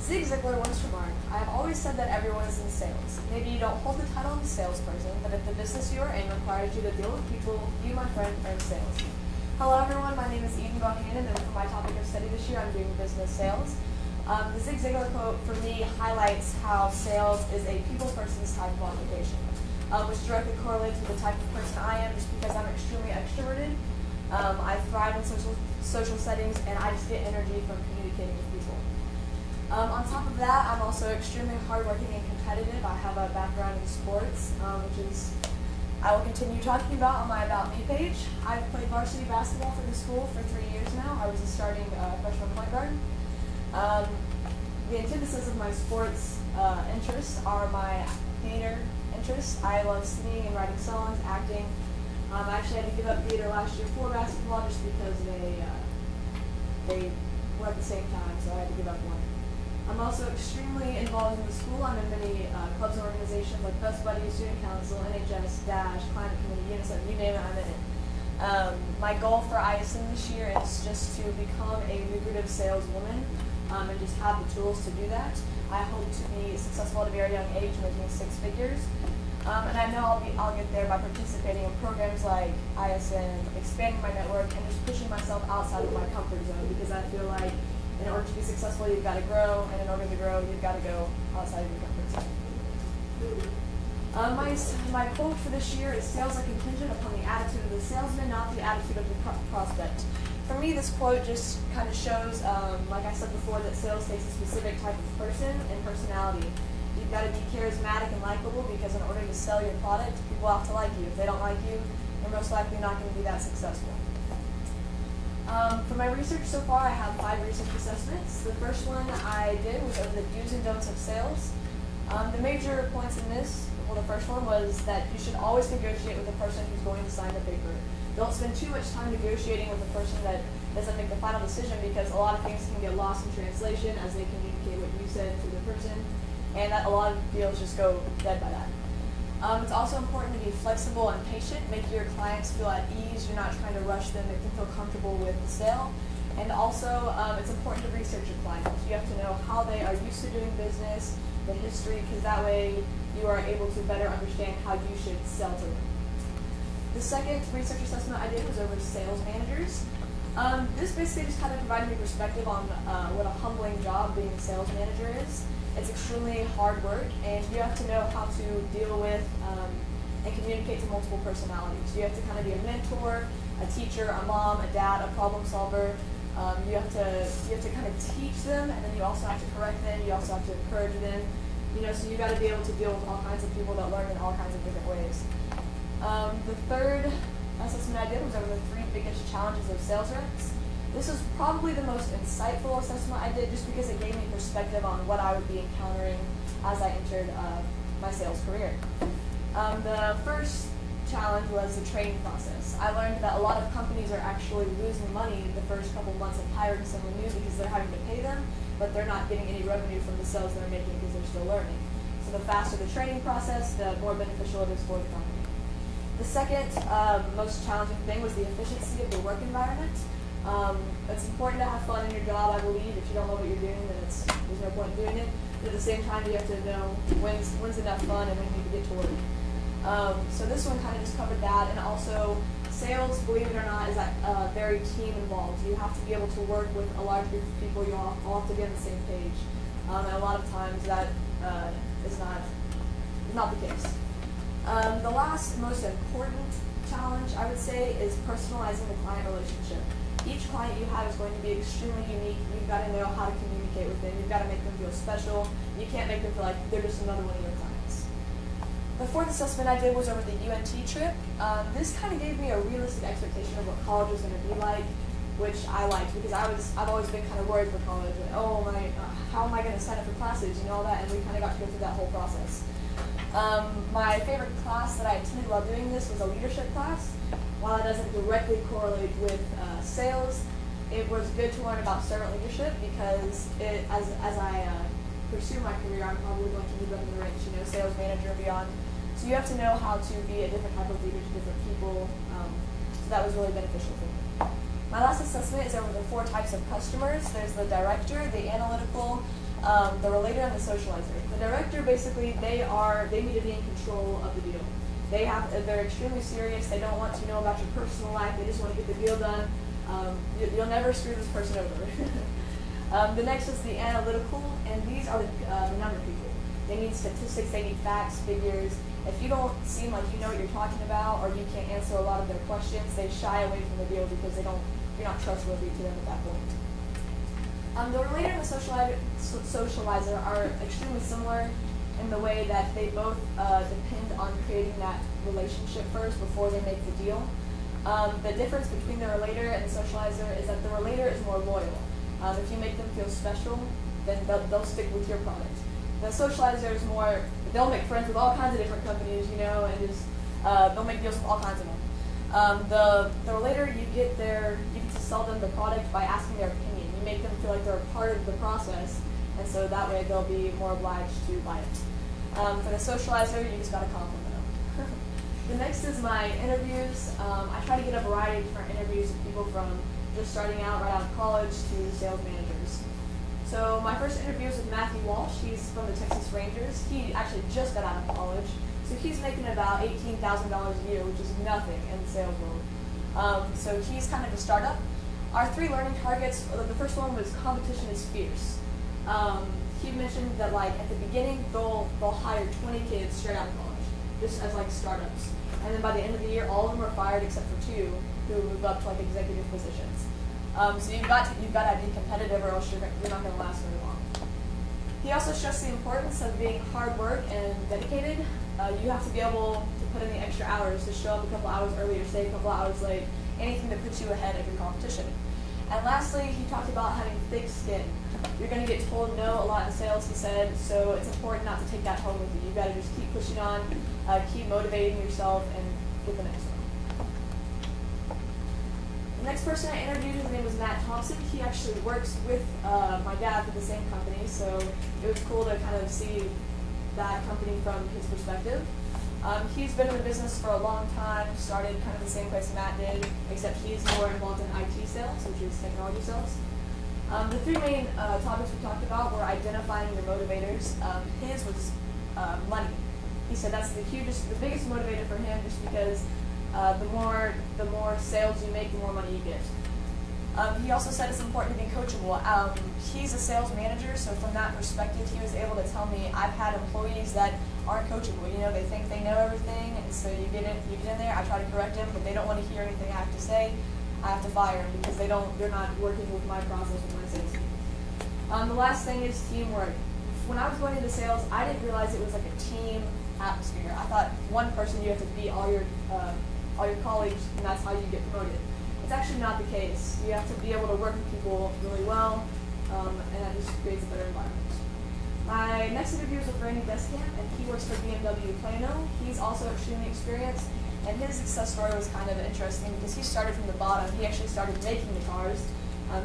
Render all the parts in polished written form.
Zig Ziglar once remarked, "I have always said that everyone is in sales. Maybe you don't hold the title of a salesperson, but if the business you are in requires you to deal with people, you, my friend, are in sales." Hello everyone, my name is Eden Bohannon, and for my topic of study this year, I'm doing business sales. The Zig Ziglar quote for me highlights how sales is a people person's type of occupation, which directly correlates with the type of person I am, just because I'm extremely extroverted. I thrive in social settings, and I just get energy from communicating with people. On top of that, I'm also extremely hardworking and competitive. I have a background in sports, which is I will continue talking about on my About Me page. I've played varsity basketball for the school for 3 years now. I was a starting freshman point guard. The antithesis of my sports interests are my theater interests. I love singing and writing songs, acting. I actually had to give up theater last year for basketball just because they were at the same time, so I had to give up one. I'm also extremely involved in the school. I'm in many clubs and organizations like Best Buddies, Student Council, NHS, DASH, Climate Committee, UNICEF, you name it, I'm in it. My goal for ISM this year is just to become a lucrative saleswoman and just have the tools to do that. I hope to be successful at a very young age, making 6 figures. And I know I'll get there by participating in programs like ISM, expanding my network, and just pushing myself outside of my comfort zone, because I feel like in order to be successful, you've got to grow, and in order to grow, you've got to go outside of your comfort zone. My quote for this year is, "Sales are contingent upon the attitude of the salesman, not the attitude of the prospect." For me, this quote just kind of shows, like I said before, that sales takes a specific type of person and personality. You've got to be charismatic and likable, because in order to sell your product, people have to like you. If they don't like you, you're most likely not going to be that successful. For my research so far, I have 5 research assessments. The first one I did was over the do's and don'ts of sales. The major points in this, well, the first one was that you should always negotiate with the person who's going to sign the paper. Don't spend too much time negotiating with the person that doesn't make the final decision, because a lot of things can get lost in translation as they communicate what you said to the person, and that a lot of deals just go dead by that. It's also important to be flexible and patient. Make your clients feel at ease. You're not trying to rush them. Make them feel comfortable with the sale. And also, it's important to research your clients. You have to know how they are used to doing business, the history, because that way you are able to better understand how you should sell to them. The second research assessment I did was over sales managers. This basically just kind of provided me perspective on what a humbling job being a sales manager is. It's extremely hard work, and you have to know how to deal with and communicate to multiple personalities. You have to kind of be a mentor, a teacher, a mom, a dad, a problem solver. You have to kind of teach them, and then you also have to correct them. You also have to encourage them. So you got to be able to deal with all kinds of people that learn in all kinds of different ways. The third assessment I did was over the 3 biggest challenges of sales reps. This was probably the most insightful assessment I did, just because it gave me perspective on what I would be encountering as I entered my sales career. The first challenge was the training process. I learned that a lot of companies are actually losing money the first couple months of hiring someone new, because they're having to pay them, but they're not getting any revenue from the sales they're making because they're still learning. So the faster the training process, the more beneficial it is for the company. The second most challenging thing was the efficiency of the work environment. It's important to have fun in your job, I believe. If you don't know what you're doing, then there's no point in doing it. But at the same time, you have to know when's enough fun and when you need to get to work. So this one kind of just covered that. And also, sales, believe it or not, is very team involved. You have to be able to work with a large group of people. You all have to be on the same page. And a lot of times that is not the case. The last most important challenge, I would say, is personalizing the client relationship. Each client you have is going to be extremely unique. You've got to know how to communicate with them. You've got to make them feel special. You can't make them feel like they're just another one of your clients. The fourth assessment I did was over the UNT trip. This kind of gave me a realistic expectation of what college was going to be like, which I liked, because I've always been kind of worried for college. Like, how am I going to sign up for classes, all that, and we kind of got to go through that whole process. My favorite class that I attended while doing this was a leadership class. While it doesn't directly correlate with sales, it was good to learn about servant leadership, because as I pursue my career, I'm probably going to move up in the ranks, sales manager and beyond. So you have to know how to be a different type of leader to different people. So that was really beneficial for me. My last assessment is over the 4 types of customers. There's the director, the analytical, the relator and the socializer. The director, basically, they need to be in control of the deal. They're extremely serious. They don't want to know about your personal life. They just want to get the deal done. You'll never screw this person over. The next is the analytical, and these are the number people. They need statistics, they need facts, figures. If you don't seem like you know what you're talking about, or you can't answer a lot of their questions, they shy away from the deal because you're not trustworthy to them at that point. The relator and the socializer are extremely similar in the way that they both depend on creating that relationship first before they make the deal. The difference between the relator and the socializer is that the relator is more loyal. If you make them feel special, then they'll stick with your product. The socializer is more, they'll make friends with all kinds of different companies, and just they'll make deals with all kinds of them. The relator, you get to sell them the product by asking their opinion. You make them feel like they're a part of the process, and so that way they'll be more obliged to buy it. For the socializer, you just gotta compliment them. The next is my interviews. I try to get a variety of different interviews with people from just starting out right out of college to sales managers. So my first interview was with Matthew Walsh. He's from the Texas Rangers. He actually just got out of college. So he's making about $18,000 a year, which is nothing in the sales world. So he's kind of a startup. Our 3 learning targets, the first one was competition is fierce. He mentioned that at the beginning, they'll hire 20 kids straight out of college, just as startups. And then by the end of the year, all of them are fired except for 2 who moved up to executive positions. So you've got to be competitive, or else you're not going to last very long. He also stressed the importance of being hard work and dedicated. You have to be able to put in the extra hours, to show up a couple hours early or stay a couple hours late, anything that puts you ahead of your competition. And lastly, he talked about having thick skin. You're going to get told no a lot in sales, he said, so it's important not to take that home with you. You've got to just keep pushing on, keep motivating yourself, and get the next one. The next person I interviewed, his name was Matt Thompson. He actually works with my dad for the same company, so it was cool to kind of see that company from his perspective. He's been in the business for a long time, started kind of the same place Matt did, except he's more involved in IT sales, which is technology sales. The 3 main topics we talked about were identifying your motivators. His was money. He said that's the biggest motivator for him, just because the more sales you make, the more money you get. He also said it's important to be coachable. He's a sales manager, so from that perspective, he was able to tell me I've had employees that aren't coachable. They think they know everything, and so you get in there. I try to correct them, but they don't want to hear anything I have to say. I have to fire them because they're not working with my process with my sales team. The last thing is teamwork. When I was going into sales, I didn't realize it was like a team atmosphere. I thought one person you have to beat all your colleagues, and that's how you get promoted. It's actually not the case. You have to be able to work with people really well, and that just creates a better environment. My next interview was with Randy Deskamp, and he works for BMW Plano. He's also extremely experienced, and his success story was kind of interesting because he started from the bottom. He actually started making the cars.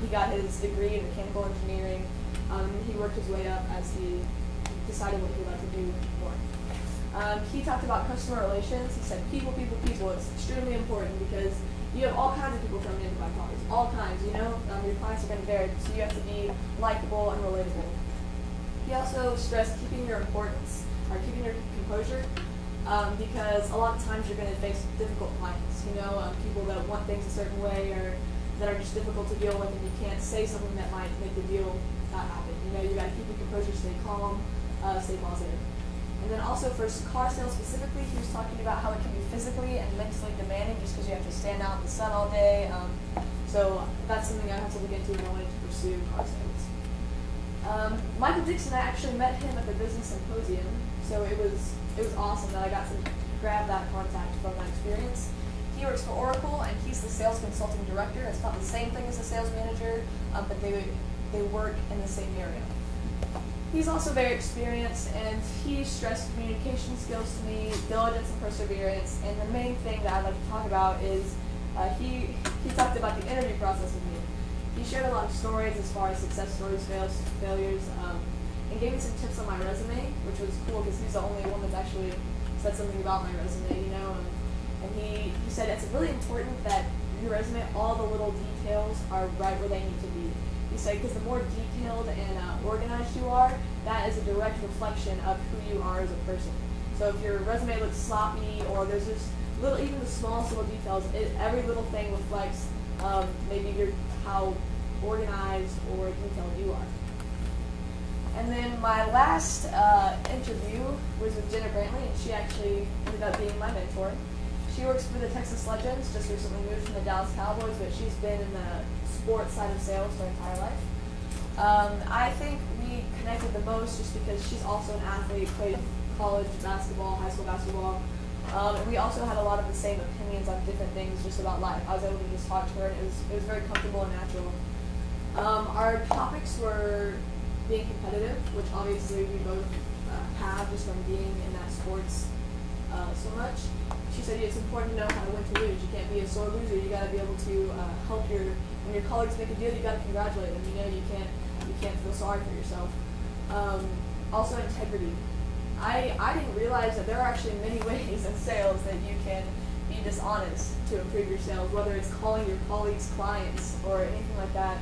He got his degree in mechanical engineering, and he worked his way up as he decided what he would like to do more. He talked about customer relations. He said people. It's extremely important because you have all kinds of people coming in to buy cars. All kinds, your clients are going to vary, so you have to be likable and relatable. He also stressed keeping your composure, because a lot of times you're going to face difficult clients, people that want things a certain way or that are just difficult to deal with, and you can't say something that might make the deal not happen. You got to keep your composure, stay calm, stay positive. And then also for car sales specifically, he was talking about how it can be physically and mentally demanding just because you have to stand out in the sun all day. So that's something I have to look into when I wanted to pursue car sales. Michael Dixon, I actually met him at the business symposium, so it was awesome that I got to grab that contact from that experience. He works for Oracle, and he's the sales consulting director. It's not the same thing as a sales manager, but they work in the same area. He's also very experienced, and he stressed communication skills to me, diligence and perseverance, and the main thing that I'd like to talk about is he talked about the interview process with me. He shared a lot of stories as far as success stories, failures, and gave me some tips on my resume, which was cool because he's the only one that's actually said something about my resume, and he said it's really important that your resume, all the little details are right where they need to be. He say, because the more detailed and organized you are, that is a direct reflection of who you are as a person. So if your resume looks sloppy, or there's just little, even the smallest little details, every little thing reflects maybe how organized or detailed you are. And then my last interview was with Jenna Brantley, and she actually ended up being my mentor. She works for the Texas Legends, just recently moved from the Dallas Cowboys, but she's been in the sports side of sales her entire life. I think we connected the most just because she's also an athlete, played college basketball, high school basketball, and we also had a lot of the same opinions on different things just about life. I was able to just talk to her, and it was very comfortable and natural. Our topics were being competitive, which obviously we both have just from being in that sports so much. She said it's important to know how to win to lose. You can't be a sore loser. You got to be able to help when your colleagues make a deal. You got to congratulate them. You can't feel sorry for yourself. Also integrity. I didn't realize that there are actually many ways in sales that you can be dishonest to improve your sales, whether it's calling your colleagues clients or anything like that.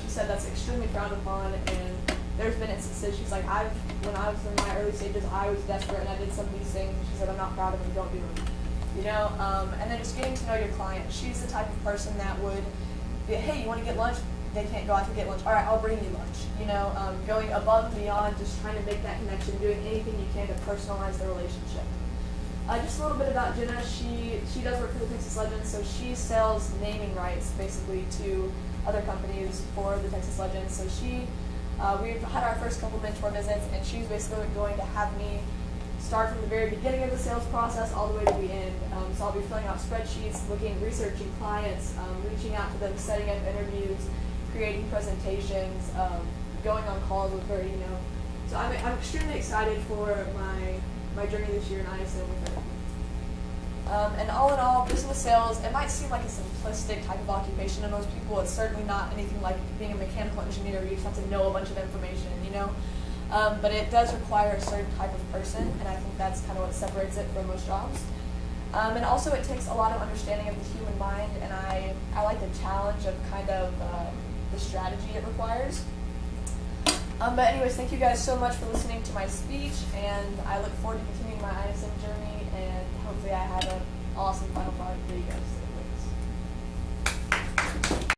She said that's extremely frowned upon, and there's been instances, she's like, when I was in my early stages, I was desperate and I did some of these things. She said, I'm not proud of them, don't do them. And then just getting to know your client. She's the type of person that would be, hey, you want to get lunch? They can't go out to get lunch. All right, I'll bring you lunch. Going above and beyond, just trying to make that connection, doing anything you can to personalize the relationship. Just a little bit about Jenna. She does work for the Texas Legends, so she sells naming rights basically to other companies for the Texas Legends. So we've had our first couple mentor visits, and she's basically going to have me start from the very beginning of the sales process all the way to the end. So I'll be filling out spreadsheets, researching clients, reaching out to them, setting up interviews, creating presentations, going on calls with her. So I'm extremely excited for my journey this year in ISM with her. And all in all, business sales, it might seem like a simplistic type of occupation to most people. It's certainly not anything like being a mechanical engineer where you just have to know a bunch of information, But it does require a certain type of person, and I think that's kind of what separates it from most jobs. And also it takes a lot of understanding of the human mind, and I like the challenge of kind of the strategy it requires. But anyways, thank you guys so much for listening to my speech, and I look forward to continuing my ISM journey, and hopefully I have an awesome final product for you guys.